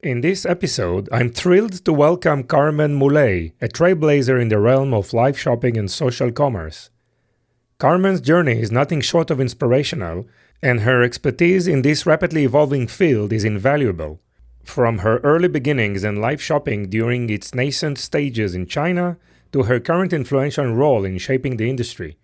In this episode, I'm thrilled to welcome Carmen Muley, a trailblazer in the realm of live shopping and social commerce. Carmen's journey is nothing short of inspirational, and her expertise in this rapidly evolving field is invaluable. From her early beginnings in live shopping during its nascent stages in China to her current influential role in shaping the industry,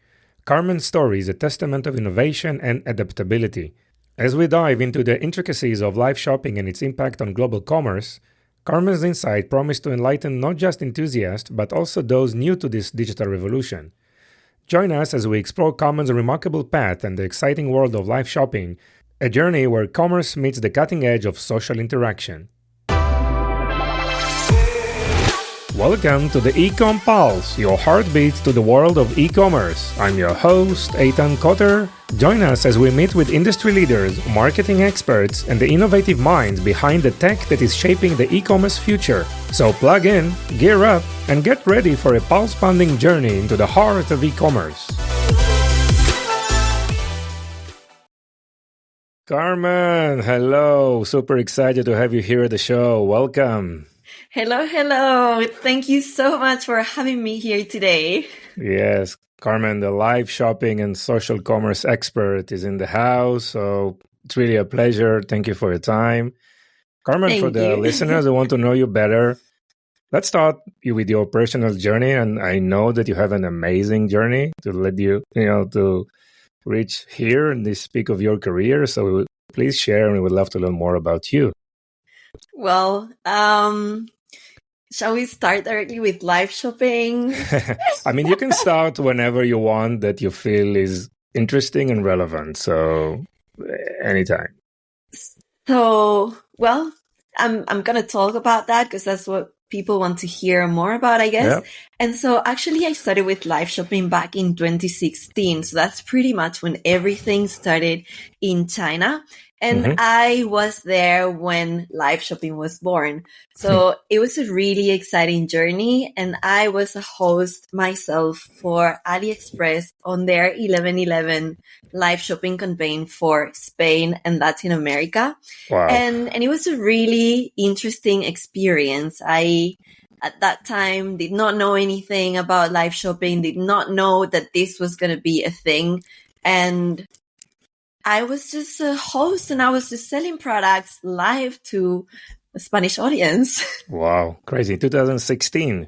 Carmen's story is a testament of innovation and adaptability. As we dive into the intricacies of live shopping and its impact on global commerce, Carmen's insight promised to enlighten not just enthusiasts but also those new to this digital revolution. Join us as we explore Carmen's remarkable path and the exciting world of live shopping, a journey where commerce meets the cutting edge of social interaction. Welcome to the E-Com Pulse, your heartbeat to the world of e-commerce. I'm your host, Eitan Kotter. Join us as we meet with industry leaders, marketing experts, and the innovative minds behind the tech that is shaping the e-commerce future. So plug in, gear up, and get ready for a pulse-pounding journey into the heart of e-commerce. Carmen, hello. Super excited to have you here at the show. Welcome. Hello. Thank you so much for having me here today. Yes, Carmen, the live shopping and social commerce expert, is in the house. So it's really a pleasure. Thank you for your time. Carmen, Thank for the you. listeners who want to know you better, let's start with your personal journey. And I know that you have an amazing journey to lead you, to reach here and this peak of your career. So please share, and we would love to learn more about you. Well, shall we start directly with live shopping? I mean, you can start whenever you want that you feel is interesting and relevant. So anytime. So, well, I'm going to talk about that because that's what people want to hear more about, I guess. Yeah. And so actually I started with live shopping back in 2016. So that's pretty much when everything started in China. And I was there when live shopping was born. So it was a really exciting journey. And I was a host myself for AliExpress on their 11/11 live shopping campaign for Spain and Latin America. Wow. And it was a really interesting experience. I, at that time, did not know anything about live shopping, did not know that this was going to be a thing. And I was just a host and I was just selling products live to a Spanish audience. Wow, crazy. 2016.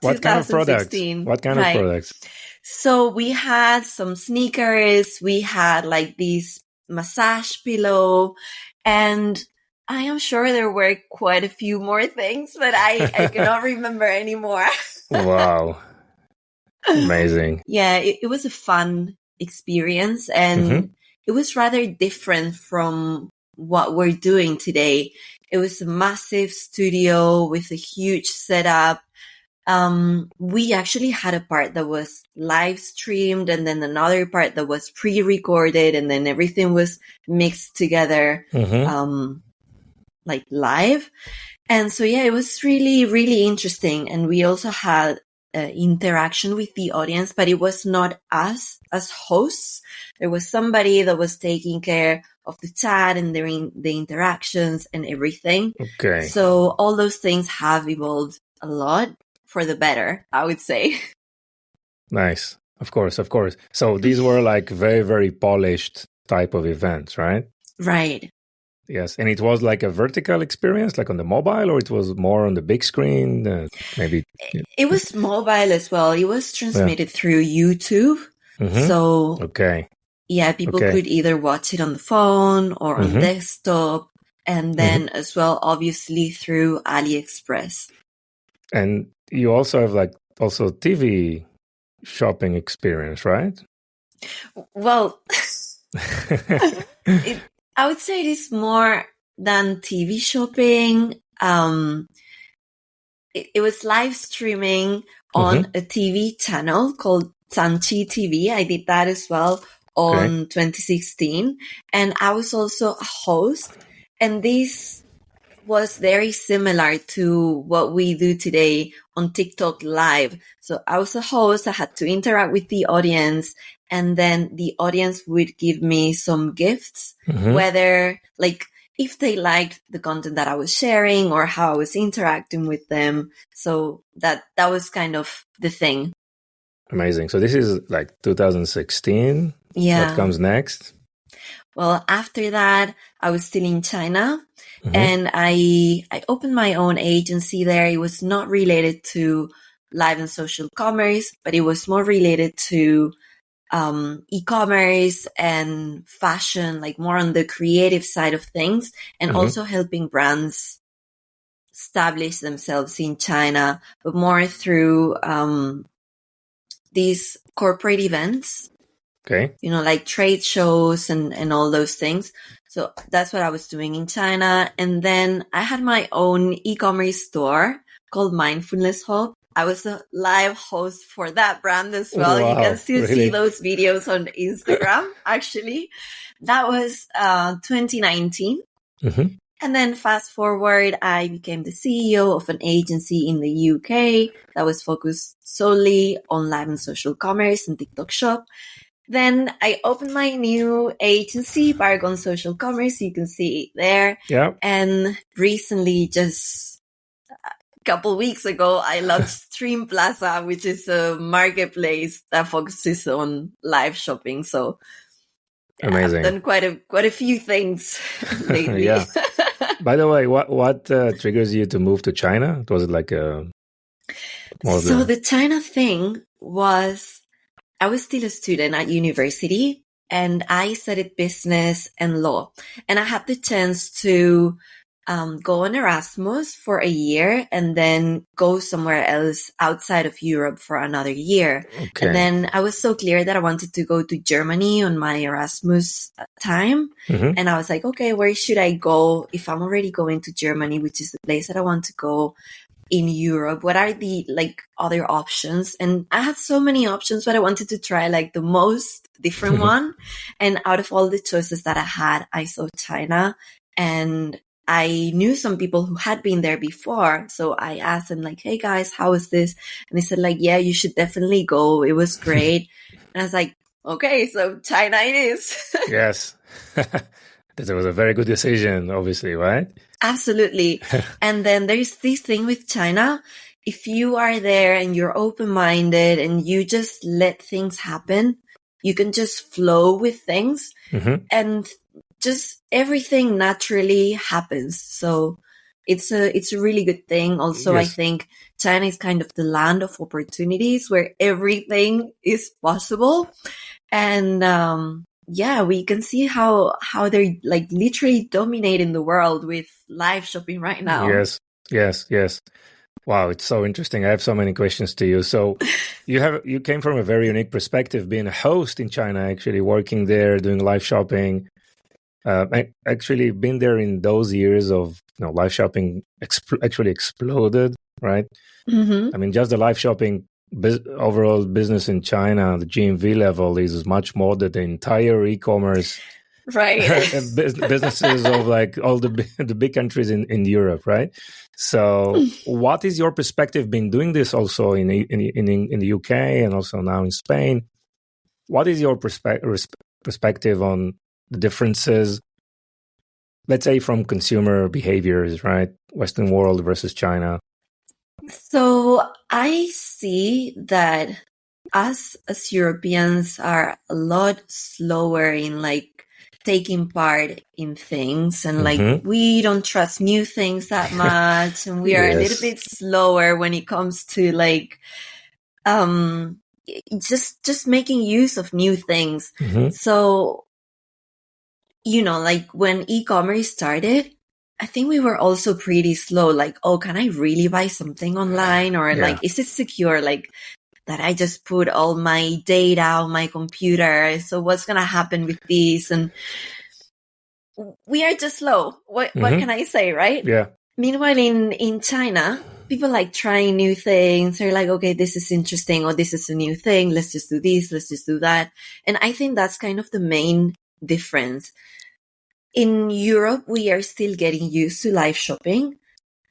What kind of products? What kind of products? So we had some sneakers, we had like this massage pillow, and I am sure there were quite a few more things, but I cannot remember anymore. Wow. Amazing. Yeah, it was a fun experience, and it was rather different from what we're doing today. It was a massive studio with a huge setup. We actually had a part that was live streamed and then another part that was pre-recorded, and then everything was mixed together, like live. And so, yeah, it was really, really interesting. And we also had interaction with the audience, but it was not us as hosts. There was somebody that was taking care of the chat and the interactions and everything. Okay. So all those things have evolved a lot for the better, I would say. Nice. Of course. So these were like very, very polished type of events, right? Right. Yes. And it was like a vertical experience, like on the mobile, or it was more on the big screen? Maybe. It was mobile as well. It was transmitted through YouTube. So, okay. Yeah, people could either watch it on the phone or on desktop, and then as well, obviously, through AliExpress. And you also have like also TV shopping experience, right? Well, I would say it is more than TV shopping. It was live streaming on a TV channel called Sanchi TV. I did that as well on 2016. And I was also a host. And this was very similar to what we do today on TikTok Live. So I was a host. I had to interact with the audience. And then the audience would give me some gifts, whether like if they liked the content that I was sharing or how I was interacting with them. So that was kind of the thing. Amazing. So this is like 2016. Yeah. What comes next? Well, after that, I was still in China, and I opened my own agency there. It was not related to live and social commerce, but it was more related to e-commerce and fashion, like more on the creative side of things, and also helping brands establish themselves in China, but more through these corporate events. Okay. Like trade shows and all those things. So that's what I was doing in China. And then I had my own e-commerce store called Mindfulness Hub. I was a live host for that brand as well. Wow, you can still really? see those videos on Instagram, actually. That was 2019. And then fast forward, I became the CEO of an agency in the UK that was focused solely on live and social commerce and TikTok Shop. Then I opened my new agency, Paragon Social Commerce. You can see it there. Yeah. And recently, just a couple weeks ago, I launched Plaza, which is a marketplace that focuses on live shopping. So amazing. I've done quite a few things lately. Yeah. By the way, what triggers you to move to China? Was it like a... So the China thing was, I was still a student at university, and I studied business and law. And I had the chance to go on Erasmus for a year and then go somewhere else outside of Europe for another year. Okay. And then I was so clear that I wanted to go to Germany on my Erasmus time. And I was like, okay, where should I go if I'm already going to Germany, which is the place that I want to go in Europe? What are the other options? And I had so many options, but I wanted to try the most different one. And out of all the choices that I had, I saw China, and I knew some people who had been there before. So I asked them hey guys, how is this? And they said yeah, you should definitely go. It was great. And I was like, okay, so China it is. Yes. That was a very good decision, obviously, right? Absolutely. And then there's this thing with China. If you are there and you're open-minded and you just let things happen, you can just flow with things and just everything naturally happens. So it's a really good thing. Also, yes. I think China is kind of the land of opportunities where everything is possible. And, we can see how they're literally dominating the world with live shopping right now. Yes. Wow, it's so interesting. I have so many questions to you. So you came from a very unique perspective, being a host in China, actually working there, doing live shopping. I actually been there in those years of live shopping actually exploded, right? I mean, just the live shopping overall business in China, the GMV level is much more than the entire e-commerce businesses of all the big countries in Europe, right? So what is your perspective been doing this also in the UK and also now in Spain? What is your perspective on the differences, let's say, from consumer behaviors, right? Western world versus China? So I see that us as Europeans are a lot slower in taking part in things, and we don't trust new things that much, and we are a little bit slower when it comes to just making use of new things. So when e-commerce started, I think we were also pretty slow. Can I really buy something online? Or is it secure? That I just put all my data on my computer. So what's going to happen with this? And we are just slow. What can I say, right? Yeah. Meanwhile, in China, people trying new things. They're okay, this is interesting, or this is a new thing. Let's just do this. Let's just do that. And I think that's kind of the main difference. In Europe, we are still getting used to live shopping.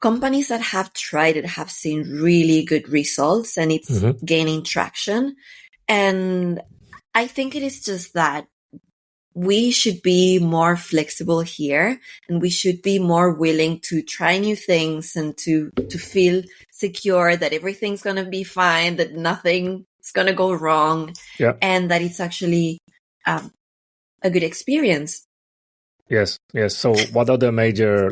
Companies that have tried it have seen really good results, and it's gaining traction. And I think it is just that we should be more flexible here, and we should be more willing to try new things and to feel secure that everything's going to be fine, that nothing's going to go wrong, and that it's actually a good experience. Yes. So what are the major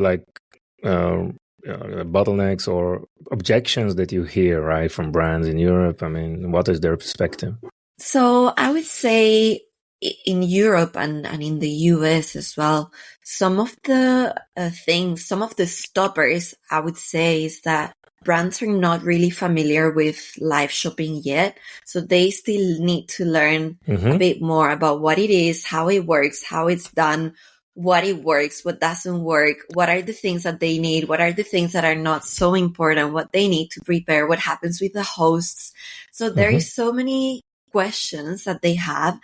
bottlenecks or objections that you hear, right, from brands in Europe? I mean, what is their perspective? So I would say in Europe and in the US as well, some of the some of the stoppers, I would say, is that brands are not really familiar with live shopping yet. So they still need to learn a bit more about what it is, how it works, how it's done, what it works, what doesn't work, what are the things that they need, what are the things that are not so important, what they need to prepare, what happens with the hosts. So there is so many questions that they have.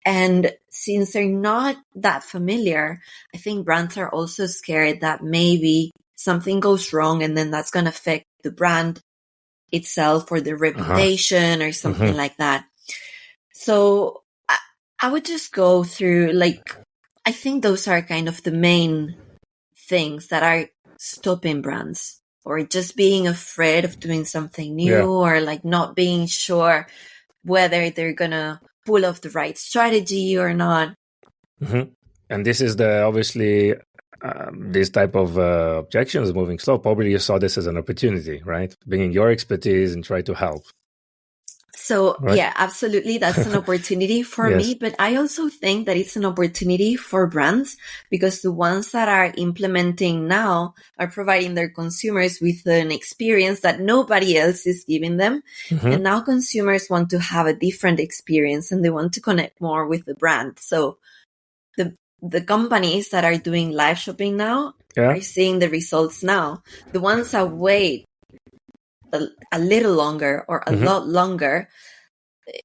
And since they're not that familiar, I think brands are also scared that maybe something goes wrong and then that's going to affect the brand itself or the reputation or something like that. So I would just go through, I think those are kind of the main things that are stopping brands, or just being afraid of doing something new, or not being sure whether they're going to pull off the right strategy or not. And this is obviously this type of objections moving slow. Probably you saw this as an opportunity, right? Bringing your expertise and try to help. So yeah, absolutely. That's an opportunity for me, but I also think that it's an opportunity for brands, because the ones that are implementing now are providing their consumers with an experience that nobody else is giving them. And now consumers want to have a different experience and they want to connect more with the brand. So the companies that are doing live shopping now are seeing the results now. The ones that wait a little longer or a lot longer,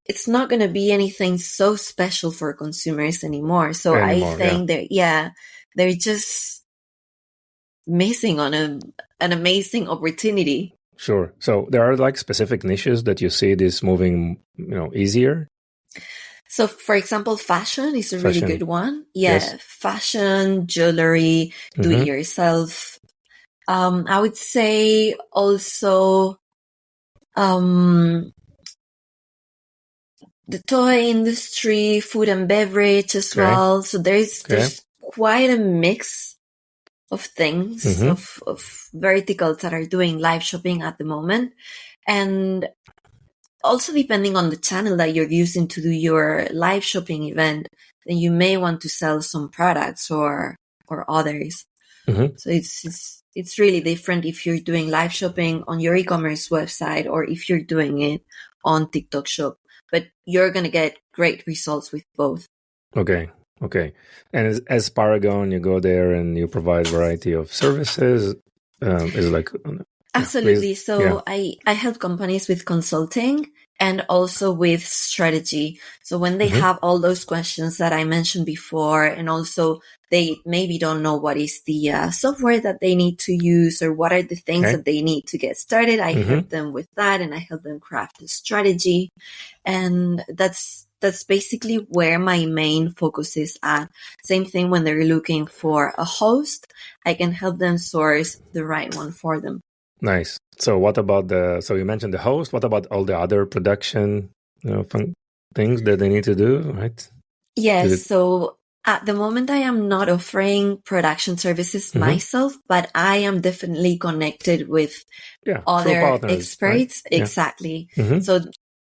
it's not going to be anything so special for consumers anymore. So I think they're just missing on an amazing opportunity. Sure. So there are specific niches that you see this moving, easier. So for example, fashion is a really good one. Fashion, jewelry, do it yourself. I would say also the toy industry, food and beverage as well. So there's quite a mix of things, of verticals that are doing live shopping at the moment. And also depending on the channel that you're using to do your live shopping event, then you may want to sell some products or others. So it's really different if you're doing live shopping on your e-commerce website or if you're doing it on TikTok Shop. But you're going to get great results with both. Okay. And as Paragon, you go there and you provide a variety of services. Absolutely. So I help companies with consulting and also with strategy. So when they have all those questions that I mentioned before, and also they maybe don't know what is the software that they need to use or what are the things that they need to get started, I help them with that, and I help them craft a strategy. And that's basically where my main focus is at. Same thing when they're looking for a host, I can help them source the right one for them. Nice. So what about so you mentioned the host, what about all the other production things that they need to do, right? Yes. So at the moment, I am not offering production services myself, but I am definitely connected with other partners, experts. Right? Exactly. So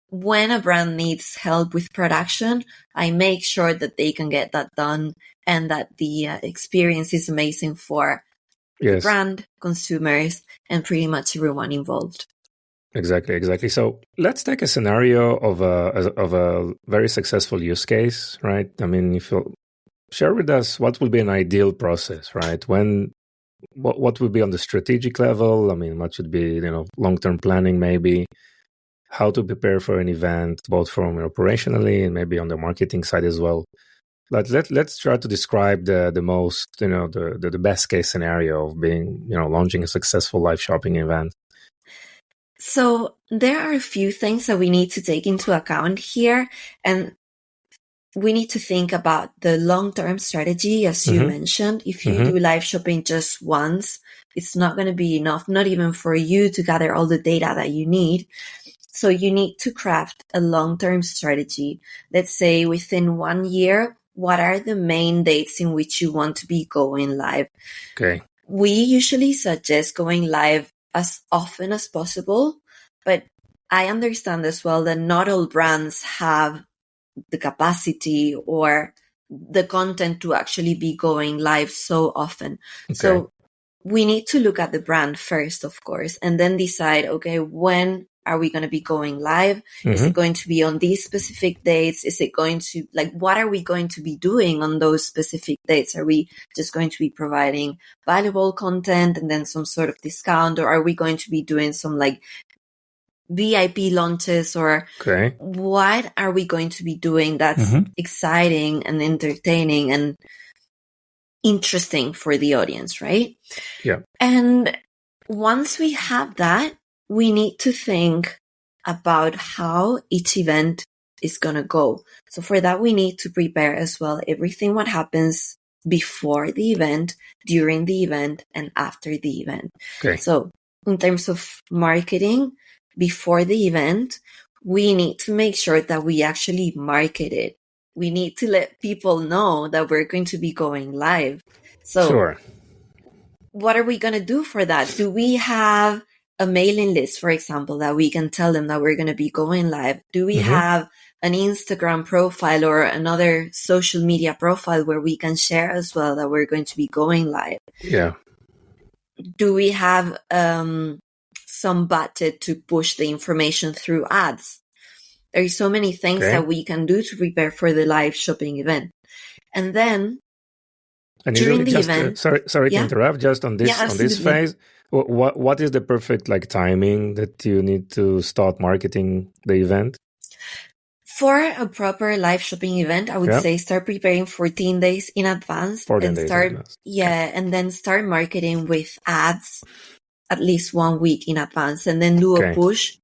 when a brand needs help with production, I make sure that they can get that done and that the experience is amazing for the brand, consumers, and pretty much everyone involved. Exactly. So let's take a scenario of a very successful use case, right? I mean, if you share with us what would be an ideal process, right? What would be on the strategic level? I mean, what should be, long-term planning, maybe how to prepare for an event, both from operationally and maybe on the marketing side as well. But let's try to describe the most, the best case scenario of being, launching a successful live shopping event. So there are a few things that we need to take into account here. And we need to think about the long-term strategy, as you mentioned. If you do live shopping just once, it's not going to be enough, not even for you to gather all the data that you need. So you need to craft a long-term strategy. Let's say within 1 year, what are the main dates in which you want to be going live? Okay. We usually suggest going live as often as possible, but I understand as well that not all brands have the capacity or the content to actually be going live so often. Okay. So we need to look at the brand first, of course, and then decide, okay, when are we going to be going live? Is it going to be on these specific dates? Is it going to, what are we going to be doing on those specific dates? Are we just going to be providing valuable content and then some sort of discount? Or are we going to be doing some VIP launches, or what are we going to be doing that's exciting and entertaining and interesting for the audience, right? Yeah. And once we have that, we need to think about how each event is going to go. So for that, we need to prepare as well everything what happens before the event, during the event, and after the event. Okay. So in terms of marketing, before the event, we need to make sure that we actually market it. We need to let people know that we're going to be going live. So what are we going to do for that? Do we have a mailing list, for example, that we can tell them that we're going to be going live? Do we have an Instagram profile or another social media profile where we can share as well that we're going to be going live? Yeah. Do we have some budget to push the information through ads? There are so many things that we can do to prepare for the live shopping event. And then during the event, sorry to interrupt. Just on this phase, what is the perfect timing that you need to start marketing the event? For a proper live shopping event, I would say start preparing 14 days in advance. 14 days in advance. And then start marketing with ads at least 1 week in advance, and then do a push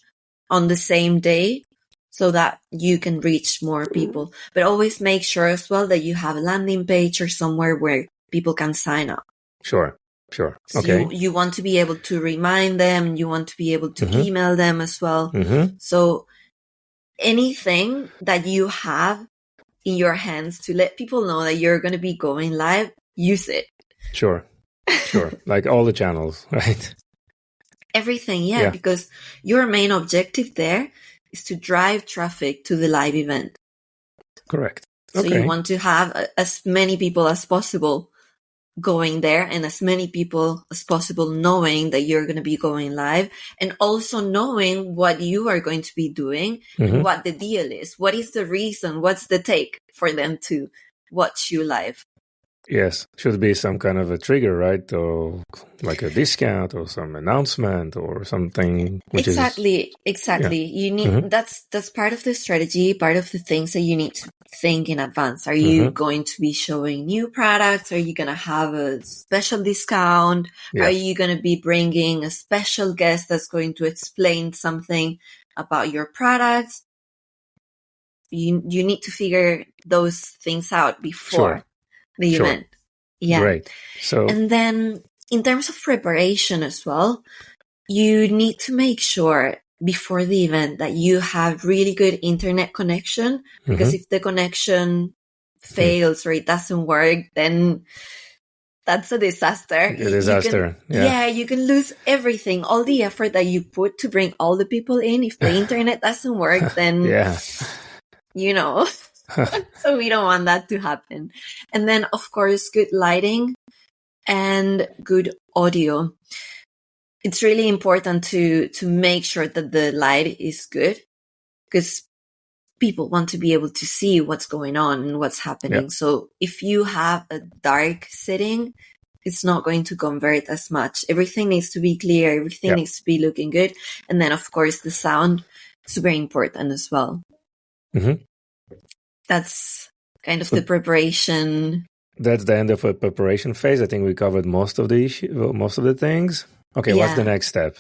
on the same day so that you can reach more people. But always make sure as well that you have a landing page or somewhere where people can sign up. Sure. So you want to be able to remind them, you want to be able to email them as well. So anything that you have in your hands to let people know that you're going to be going live, use it. Sure. Like all the channels, right? Everything, because your main objective there is to drive traffic to the live event. Correct. So you want to have as many people as possible going there, and as many people as possible knowing that you're going to be going live, and also knowing what you are going to be doing, and what the deal is. What is the reason? What's the take for them to watch you live? Yes, should be some kind of a trigger, right? Or like a discount or some announcement or something. Exactly. You need that's part of the strategy, part of the things that you need to think in advance. Are you going to be showing new products? Are you going to have a special discount? Are you going to be bringing a special guest that's going to explain something about your products? You need to figure those things out before the event. Great. And then in terms of preparation as well, you need to make sure before the event that you have really good internet connection, because if the connection fails or it doesn't work, then that's a disaster. You can lose everything, all the effort that you put to bring all the people in. If the internet doesn't work, then so we don't want that to happen. And then, of course, good lighting and good audio. It's really important to make sure that the light is good, because people want to be able to see what's going on and what's happening. So if you have a dark setting, it's not going to convert as much. Everything needs to be clear. Everything needs to be looking good. And then, of course, the sound is very important as well. That's kind of the preparation. That's the end of a preparation phase. I think we covered most of the things. Okay, what's the next step?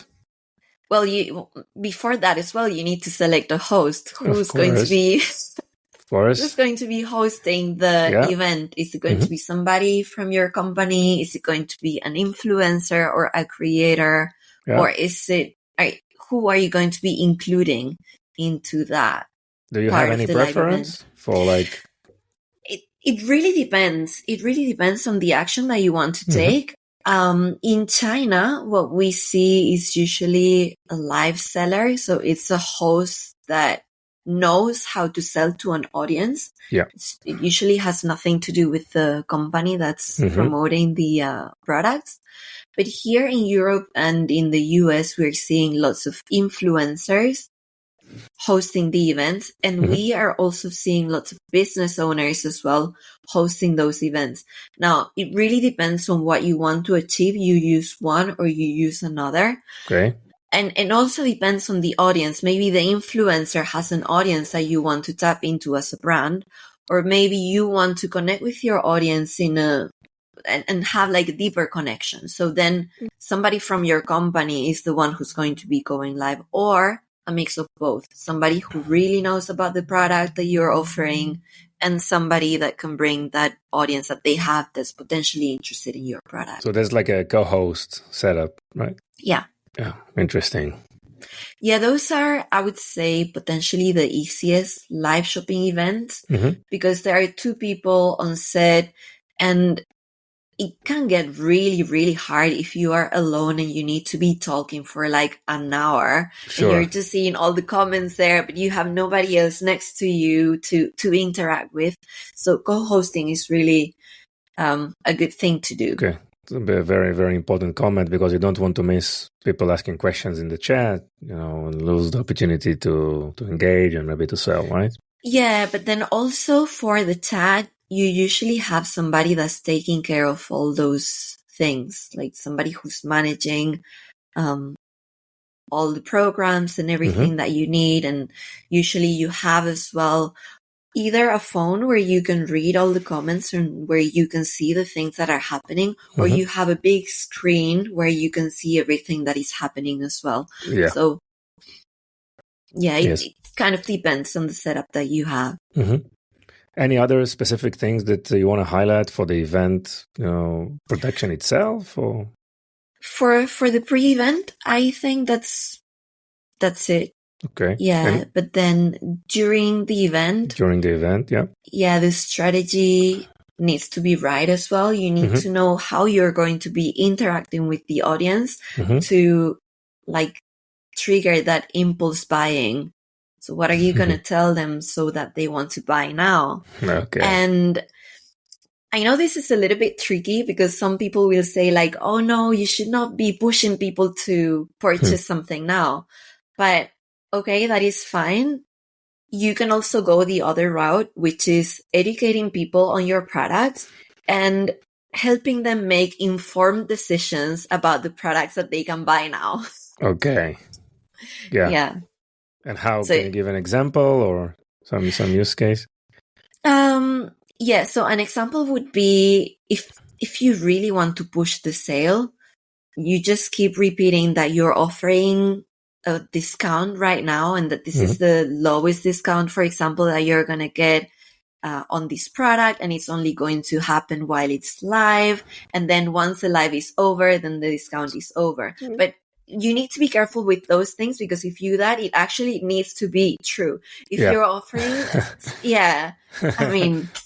Well, before that as well, you need to select a host who's going to be course. Who's going to be hosting the event? Is it going to be somebody from your company? Is it going to be an influencer or a creator? Or is it, who are you going to be including into that? Do you have any preference for like? It really depends. It really depends on the action that you want to take. In China, what we see is usually a live seller. So it's a host that knows how to sell to an audience. Yeah. It usually has nothing to do with the company that's promoting the products. But here in Europe and in the US, we're seeing lots of influencers hosting the events. And we are also seeing lots of business owners as well hosting those events. Now, it really depends on what you want to achieve. You use one or you use another. Okay. And also depends on the audience. Maybe the influencer has an audience that you want to tap into as a brand, or maybe you want to connect with your audience and have like a deeper connection. So then somebody from your company is the one who's going to be going live, or a mix of both. Somebody who really knows about the product that you're offering and somebody that can bring that audience that they have that's potentially interested in your product. So there's like a co-host setup, right? Yeah. Yeah. Interesting. Yeah, those are, I would say, potentially the easiest live shopping events because there are two people on set, and it can get really, really hard if you are alone and you need to be talking for like an hour. Sure. And you're just seeing all the comments there, but you have nobody else next to you to interact with. So co-hosting is really a good thing to do. Okay. It's a very, very important comment because you don't want to miss people asking questions in the chat, and lose the opportunity to engage and maybe to sell, right? Yeah, but then also for the chat, you usually have somebody that's taking care of all those things, like somebody who's managing all the programs and everything that you need. And usually you have as well either a phone where you can read all the comments and where you can see the things that are happening, or you have a big screen where you can see everything that is happening as well. Yeah. So yeah, it kind of depends on the setup that you have. Any other specific things that you want to highlight for the event, production itself, or? For the pre-event, I think that's it. Okay. Yeah, but then during the event, the strategy needs to be right as well. You need to know how you're going to be interacting with the audience to like trigger that impulse buying. So what are you going to tell them so that they want to buy now? Okay. And I know this is a little bit tricky because some people will say like, oh no, you should not be pushing people to purchase something now. But okay, that is fine. You can also go the other route, which is educating people on your products and helping them make informed decisions about the products that they can buy now. Okay. Yeah. And how, can you give an example or some use case? Yeah, so an example would be if you really want to push the sale, you just keep repeating that you're offering a discount right now and that this is the lowest discount, for example, that you're going to get on this product, and it's only going to happen while it's live. And then once the live is over, then the discount is over. But you need to be careful with those things because if you do that, it actually needs to be true. If you're offering,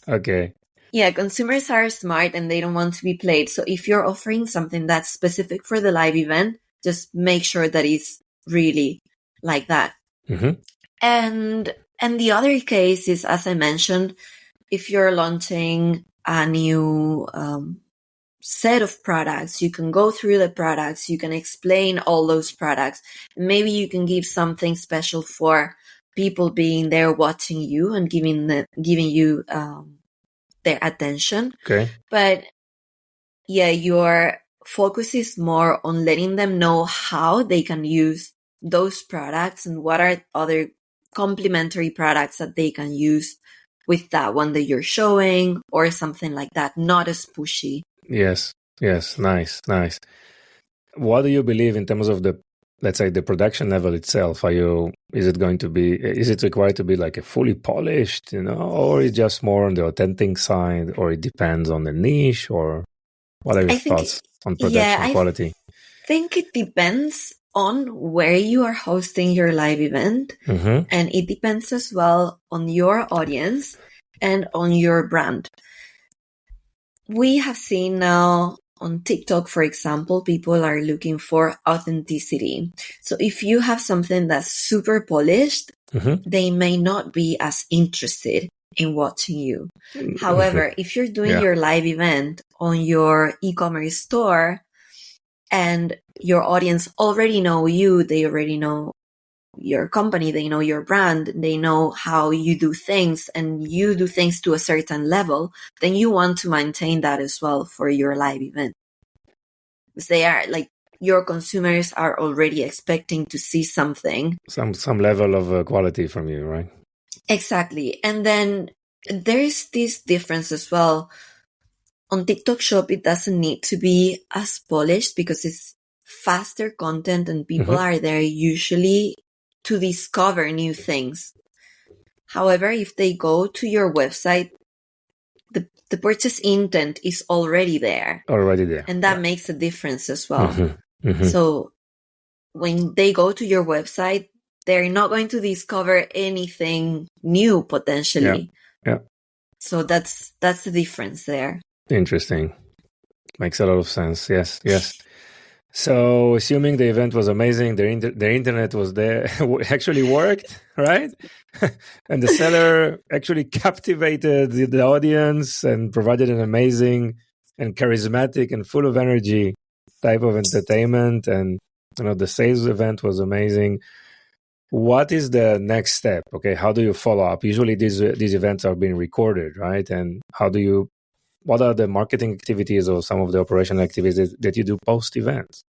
okay. Yeah, consumers are smart and they don't want to be played. So if you're offering something that's specific for the live event, just make sure that it's really like that. And the other case is, as I mentioned, if you're launching a new set of products, you can go through the products, you can explain all those products. Maybe you can give something special for people being there watching you and giving you their attention. Okay. But yeah, your focus is more on letting them know how they can use those products and what are other complementary products that they can use with that one that you're showing or something like that, not as pushy. Yes. Nice. What do you believe in terms of the let's say, the production level itself? Is it required to be like a fully polished, or is just more on the authentic side, or it depends on the niche, or what are your thoughts on production quality? I think it depends on where you are hosting your live event, and it depends as well on your audience and on your brand. We have seen now on TikTok, for example, people are looking for authenticity. So if you have something that's super polished, they may not be as interested in watching you. However, if you're doing your live event on your e-commerce store and your audience already know you, they already know your company, they know your brand, they know how you do things, and you do things to a certain level, then you want to maintain that as well for your live event. Because they are like, your consumers are already expecting to see something. Some level of quality from you, right? Exactly. And then there's this difference as well. On TikTok Shop, it doesn't need to be as polished because it's faster content and people are there usually to discover new things. However, if they go to your website, the purchase intent is already there. And that makes a difference as well. So when they go to your website, they're not going to discover anything new potentially. So that's the difference there. Interesting. Makes a lot of sense. Yes. So, assuming the event was amazing, the internet was there, actually worked, right? And the seller actually captivated the audience and provided an amazing and charismatic and full of energy type of entertainment. And the sales event was amazing. What is the next step? Okay, how do you follow up? Usually, these events are being recorded, right? And what are the marketing activities or some of the operational activities that you do post-events?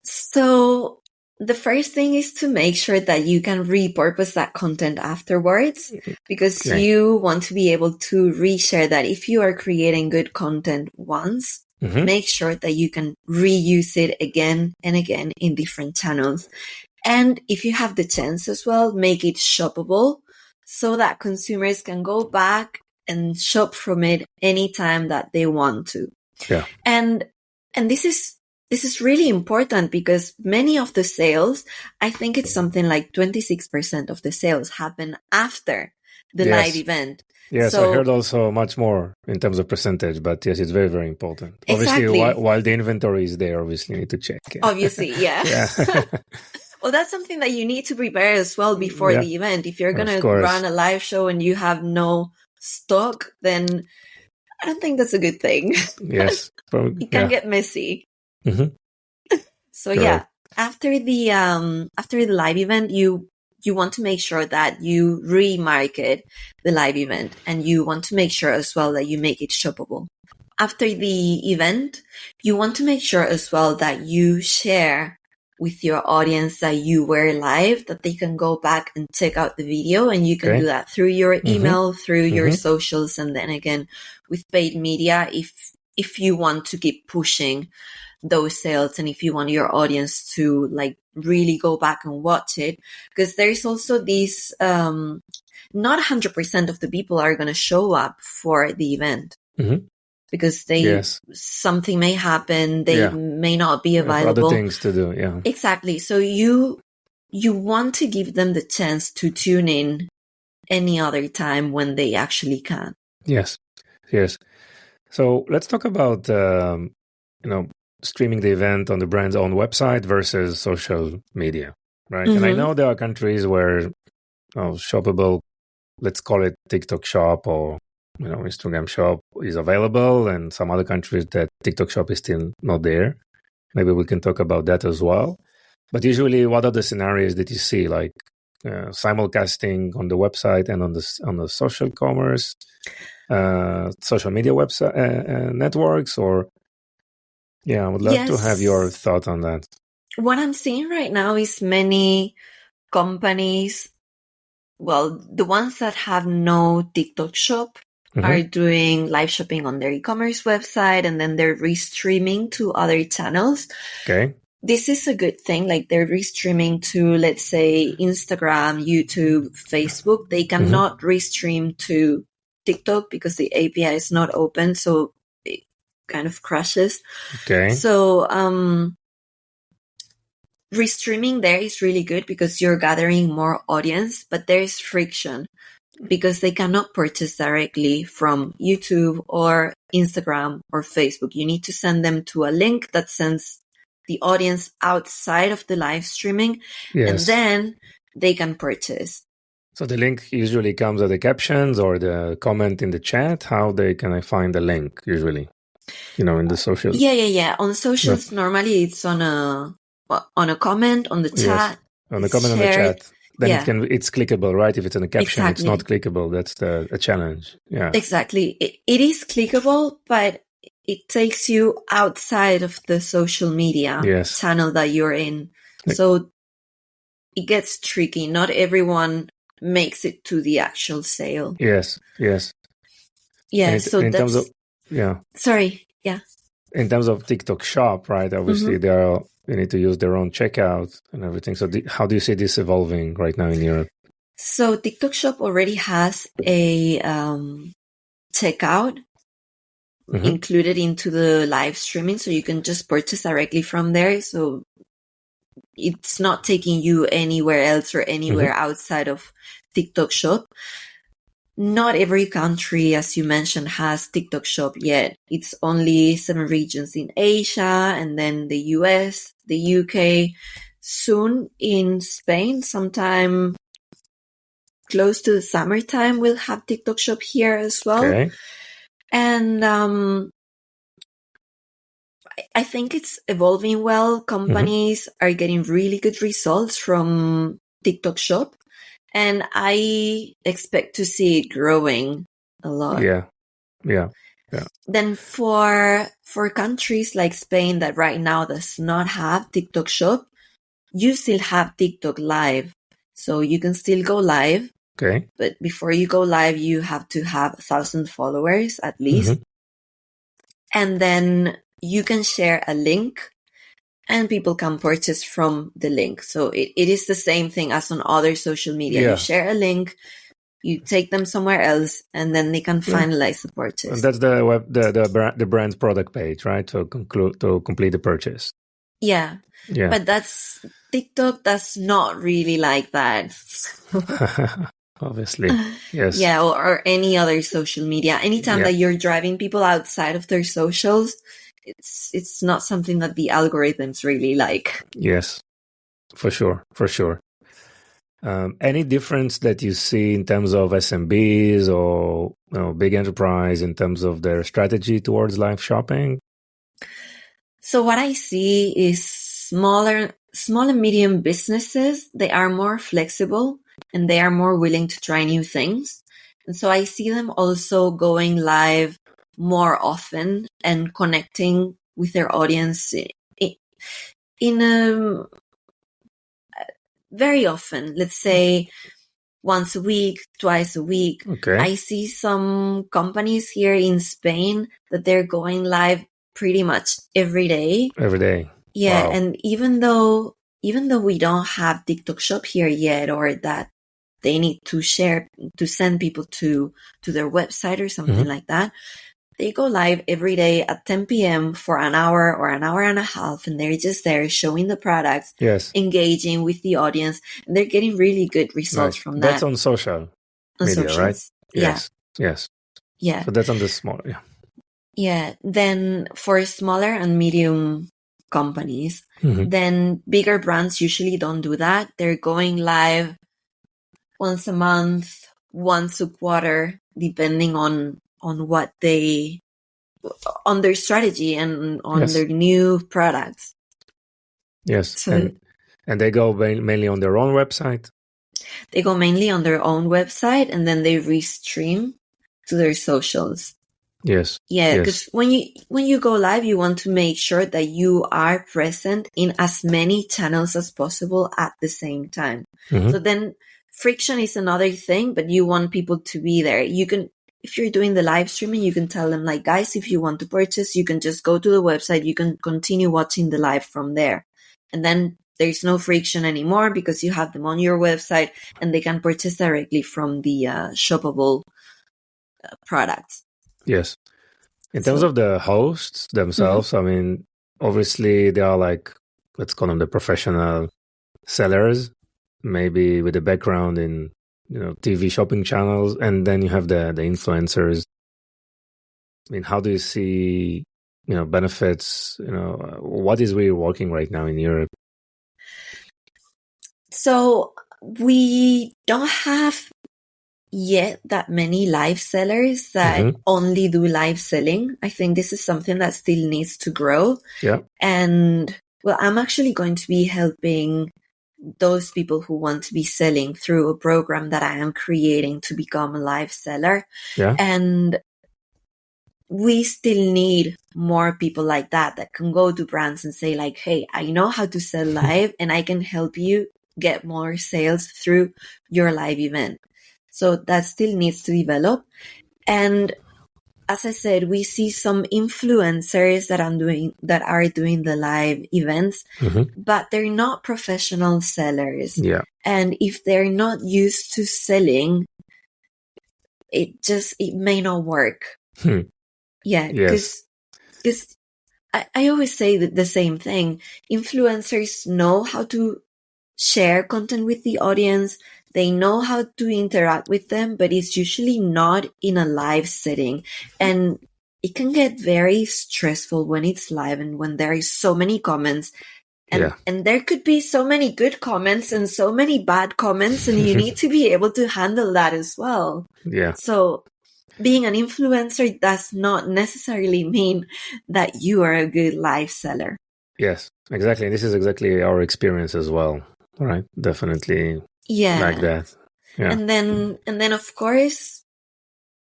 So the first thing is to make sure that you can repurpose that content afterwards, because you want to be able to reshare that. If you are creating good content once, make sure that you can reuse it again and again in different channels. And if you have the chance as well, make it shoppable so that consumers can go back and shop from it anytime that they want to. And this is really important because many of the sales, I think it's something like 26% of the sales happen after the live event. Yes, so, I heard also much more in terms of percentage, but yes, it's very, very important. Obviously, while the inventory is there, obviously you need to check. Obviously, yeah. Well, that's something that you need to prepare as well before the event. If you're going to run a live show and you have no stock, then I don't think that's a good thing. Yes. It can get messy. So after the live event, you want to make sure that you remarket the live event, and you want to make sure as well that you make it shoppable. After the event, you want to make sure as well that you share with your audience that you were live, that they can go back and check out the video, and you can do that through your email, through your socials, and then again with paid media if you want to keep pushing those sales and if you want your audience to like really go back and watch it. Because there's also this not 100% of the people are going to show up for the event. Because something may happen, they may not be available. Other things to do, Exactly. So you want to give them the chance to tune in any other time when they actually can. Yes. So let's talk about streaming the event on the brand's own website versus social media, right? And I know there are countries where shoppable, let's call it TikTok Shop or Instagram Shop is available, and some other countries that TikTok Shop is still not there. Maybe we can talk about that as well. But usually, what are the scenarios that you see, like simulcasting on the website and on the social commerce, social media website networks? Or I would love to have your thought on that. What I'm seeing right now is many companies, well, the ones that have no TikTok Shop, are doing live shopping on their e-commerce website, and then they're restreaming to other channels. Okay. this is a good thing. Like they're restreaming to, let's say, Instagram, YouTube, Facebook. They cannot restream to TikTok because the API is not open. So it kind of crashes. Okay. So, restreaming there is really good because you're gathering more audience, but there is friction because they cannot purchase directly from YouTube or Instagram or Facebook. You need to send them to a link that sends the audience outside of the live streaming, and then they can purchase. So the link usually comes at the captions or the comment in the chat. How can I find the link usually? In the socials. Yeah. On socials, normally it's on a comment on the chat. On the comment on the chat. Then it's clickable, right? If it's in a caption, It's not clickable. That's a challenge. Yeah. Exactly. It is clickable, but it takes you outside of the social media channel that you're in. So it gets tricky. Not everyone makes it to the actual sale. Yes. Yeah. So in that's... terms of, Sorry. Yeah. In terms of TikTok Shop, right? Obviously, they need to use their own checkout and everything. So how do you see this evolving right now in Europe? So TikTok Shop already has a checkout included into the live streaming. So you can just purchase directly from there. So it's not taking you anywhere else or anywhere outside of TikTok Shop. Not every country, as you mentioned, has TikTok Shop yet. It's only 7 regions in Asia, and then the US, the UK. Soon in Spain, sometime close to the summertime, we'll have TikTok Shop here as well. Okay. And I think it's evolving well. Companies are getting really good results from TikTok Shop. And I expect to see it growing a lot. Yeah. Then for countries like Spain that right now does not have TikTok Shop, you still have TikTok Live. So you can still go live. Okay. But before you go live, you have to have 1,000 followers at least. And then you can share a link and people can purchase from the link. So it is the same thing as on other social media. Yeah. You share a link, you take them somewhere else, and then they can finalize the purchase. And that's the brand's product page, right? To complete the purchase. Yeah. But TikTok does not really like that. Obviously, yes. Yeah, or any other social media. Anytime that you're driving people outside of their socials, it's not something that the algorithms really like. Yes, for sure. Any difference that you see in terms of SMBs or big enterprise in terms of their strategy towards live shopping? So what I see is small and medium businesses, they are more flexible and they are more willing to try new things. And so I see them also going live more often and connecting with their audience in very often, let's say once a week, twice a week. Okay. I see some companies here in Spain that they're going live pretty much every day. Every day. Yeah. Wow. And even though we don't have TikTok Shop here yet, or that they need to send people to their website or something like that, they go live every day at 10 p.m. for an hour or an hour and a half, and they're just there showing the products, engaging with the audience, and they're getting really good results from that. That's on social media, right? Yes. Yeah. So that's on the small, Yeah. Then for smaller and medium companies, then bigger brands usually don't do that. They're going live once a month, once a quarter, depending on what on their strategy and on their new products. Yes. So, and they go mainly on their own website? They go mainly on their own website, and then they restream to their socials. Yes. Yeah, because when you go live, you want to make sure that you are present in as many channels as possible at the same time. So then friction is another thing, but you want people to be there. You can, if you're doing the live streaming, you can tell them like, guys, if you want to purchase, you can just go to the website. You can continue watching the live from there. And then there's no friction anymore because you have them on your website and they can purchase directly from the shoppable products. Yes. In terms of the hosts themselves, I mean, obviously they are like, let's call them the professional sellers, maybe with a background in, TV shopping channels. And then you have the influencers. I mean, how do you see, benefits, what is really working right now in Europe? So we don't have yet that many live sellers that only do live selling. I think this is something that still needs to grow. Yeah. And well, I'm actually going to be helping those people who want to be selling through a program that I am creating to become a live seller. Yeah. And we still need more people like that can go to brands and say like, hey, I know how to sell live and I can help you get more sales through your live event. So that still needs to develop. And as I said, we see some influencers that are doing the live events, but they're not professional sellers. Yeah. And if they're not used to selling, it may not work. Yeah, because I always say the same thing. Influencers know how to share content with the audience. They know how to interact with them, but it's usually not in a live setting. And it can get very stressful when it's live and when there are so many comments. And there could be so many good comments and so many bad comments, and you need to be able to handle that as well. Yeah. So being an influencer does not necessarily mean that you are a good live seller. Yes, exactly. This is exactly our experience as well. All right. Definitely. Yeah. Like that. Yeah. And then of course,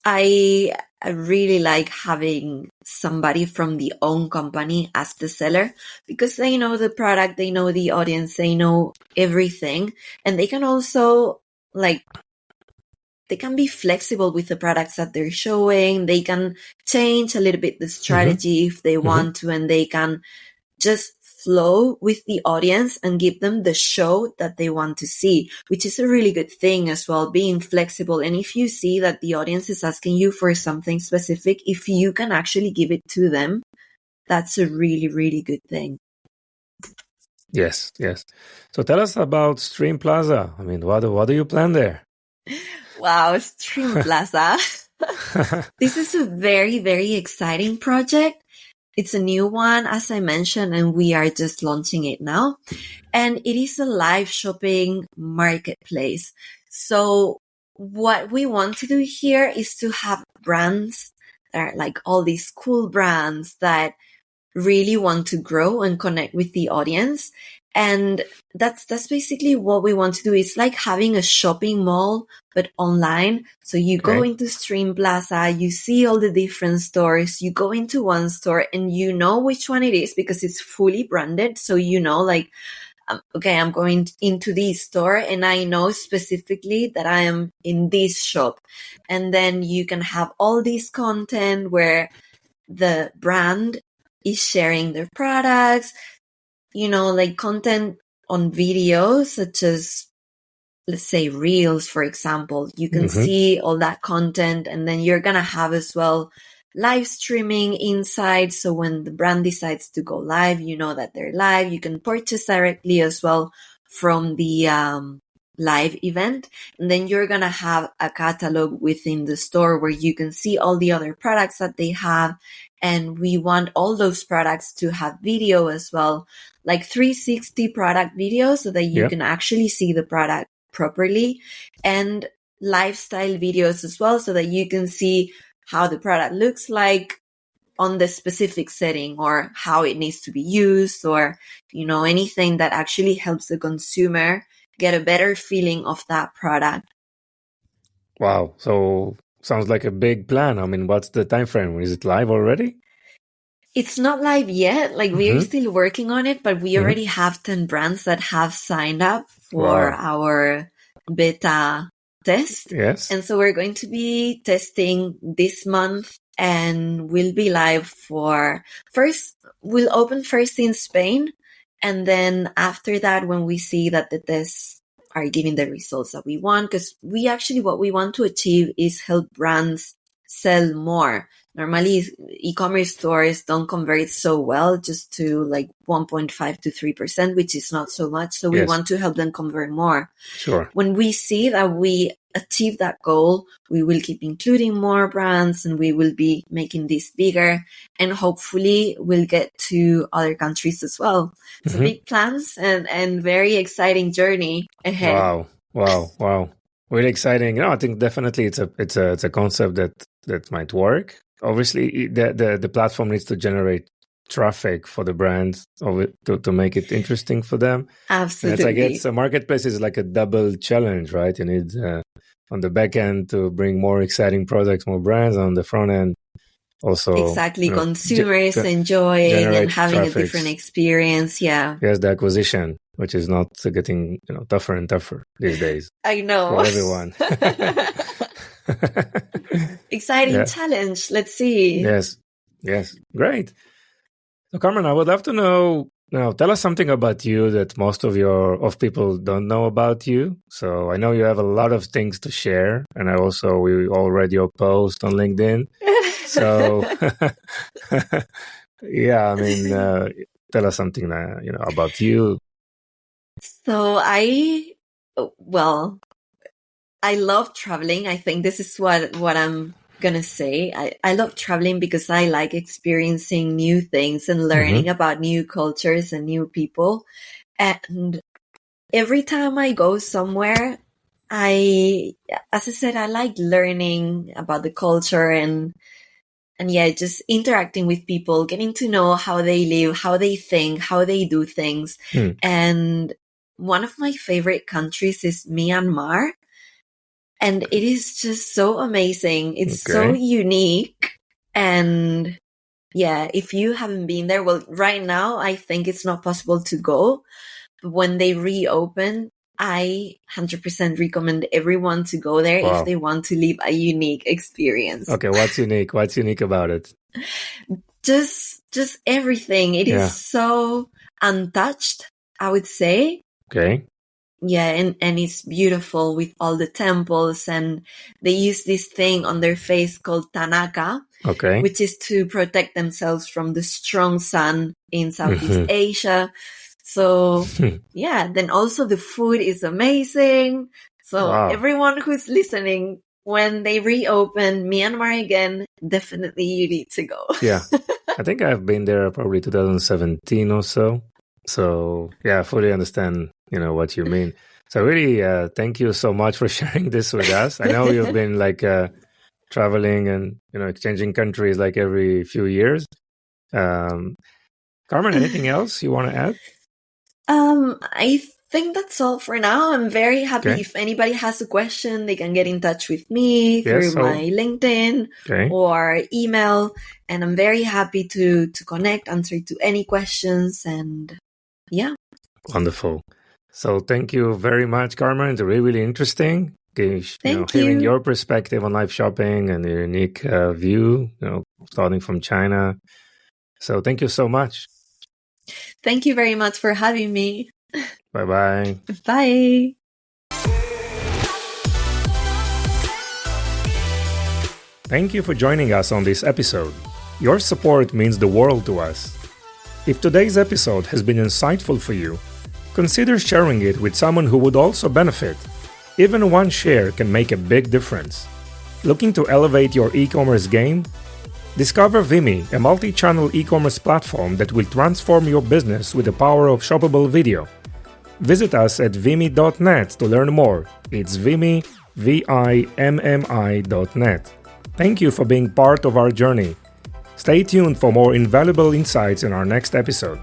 I really like having somebody from the own company as the seller because they know the product, they know the audience, they know everything. And they can also they can be flexible with the products that they're showing. They can change a little bit the strategy if they want to, and they can just flow with the audience and give them the show that they want to see, which is a really good thing as well, being flexible. And if you see that the audience is asking you for something specific, if you can actually give it to them, that's a really, really good thing. Yes. So tell us about Stream Plaza. I mean, what do you plan there? Wow, Stream Plaza. This is a very, very exciting project. It's a new one, as I mentioned, and we are just launching it now. And it is a live shopping marketplace. So what we want to do here is to have brands that are like all these cool brands that really want to grow and connect with the audience. And that's basically what we want to do. It's like having a shopping mall, but online. So you go into Stream Plaza, you see all the different stores, you go into one store and you know which one it is because it's fully branded. So you know, like, okay, I'm going into this store and I know specifically that I am in this shop. And then you can have all this content where the brand is sharing their products, like content on videos, such as, let's say, Reels, for example. You can see all that content, and then you're going to have as well live streaming inside. So when the brand decides to go live, you know that they're live. You can purchase directly as well from the live event. And then you're going to have a catalog within the store where you can see all the other products that they have. And we want all those products to have video as well, like 360 product videos so that you can actually see the product properly, and lifestyle videos as well so that you can see how the product looks like on the specific setting or how it needs to be used, or, anything that actually helps the consumer get a better feeling of that product. Wow. So sounds like a big plan. I mean, what's the time frame? Is it live already? It's not live yet. Like, we are still working on it, but we already have 10 brands that have signed up for our beta test. Yes. And so we're going to be testing this month, and we'll be live we'll open first in Spain, And then after that, when we see that the tests are giving the results that we want, because what we want to achieve is help brands sell more. Normally, e-commerce stores don't convert so well, just to like 1.5 to 3%, which is not so much. So we want to help them convert more. Sure. When we see that we achieve that goal, we will keep including more brands and we will be making this bigger, and hopefully we'll get to other countries as well. So big plans and very exciting journey ahead. Wow. Really exciting. I think definitely it's a concept that might work. Obviously, the platform needs to generate traffic for the brands to make it interesting for them. Absolutely. And I guess a marketplace is like a double challenge, right? You need on the back end to bring more exciting products, more brands. On the front end, also exactly, consumers enjoying and having a different experience. Yeah. Yes, the acquisition, which is not getting tougher and tougher these days. I know. For everyone. Exciting challenge. Let's see. Yes. Great. So Carmen, I would love to know, tell us something about you that most of people don't know about you. So I know you have a lot of things to share, and we all read your post on LinkedIn. So tell us something about you. So I love traveling. I think this is what I'm going to say. I love traveling because I like experiencing new things and learning about new cultures and new people. And every time I go somewhere, as I said, I like learning about the culture and just interacting with people, getting to know how they live, how they think, how they do things. And one of my favorite countries is Myanmar. And it is just so amazing. It's so unique. And if you haven't been there, well, right now, I think it's not possible to go. But when they reopen, I 100% recommend everyone to go there if they want to live a unique experience. Okay, what's unique? What's unique about it? Just everything. It is so untouched, I would say. Okay. Yeah, and it's beautiful with all the temples, and they use this thing on their face called Tanaka, which is to protect themselves from the strong sun in Southeast Asia. So then also the food is amazing. So everyone who's listening, when they reopen Myanmar again, definitely you need to go. Yeah, I think I've been there probably 2017 or so. So I fully understand what you mean. So really, thank you so much for sharing this with us. I know you've been traveling and exchanging countries like every few years. Carmen, anything else you want to add? I think that's all for now. I'm very happy. If anybody has a question, they can get in touch with me through my LinkedIn or email, and I'm very happy to connect, answer to any questions, and Wonderful. So thank you very much, Carmen. It's really, really interesting. Thank hearing you. your perspective on live shopping and your unique view, starting from China. So thank you so much. Thank you very much for having me. Bye-bye. Bye. Thank you for joining us on this episode. Your support means the world to us. If today's episode has been insightful for you, consider sharing it with someone who would also benefit. Even one share can make a big difference. Looking to elevate your e-commerce game? Discover Vimy, a multi-channel e-commerce platform that will transform your business with the power of shoppable video. Visit us at vimy.net to learn more. It's Vimy, VIMMI.net. Thank you for being part of our journey. Stay tuned for more invaluable insights in our next episode.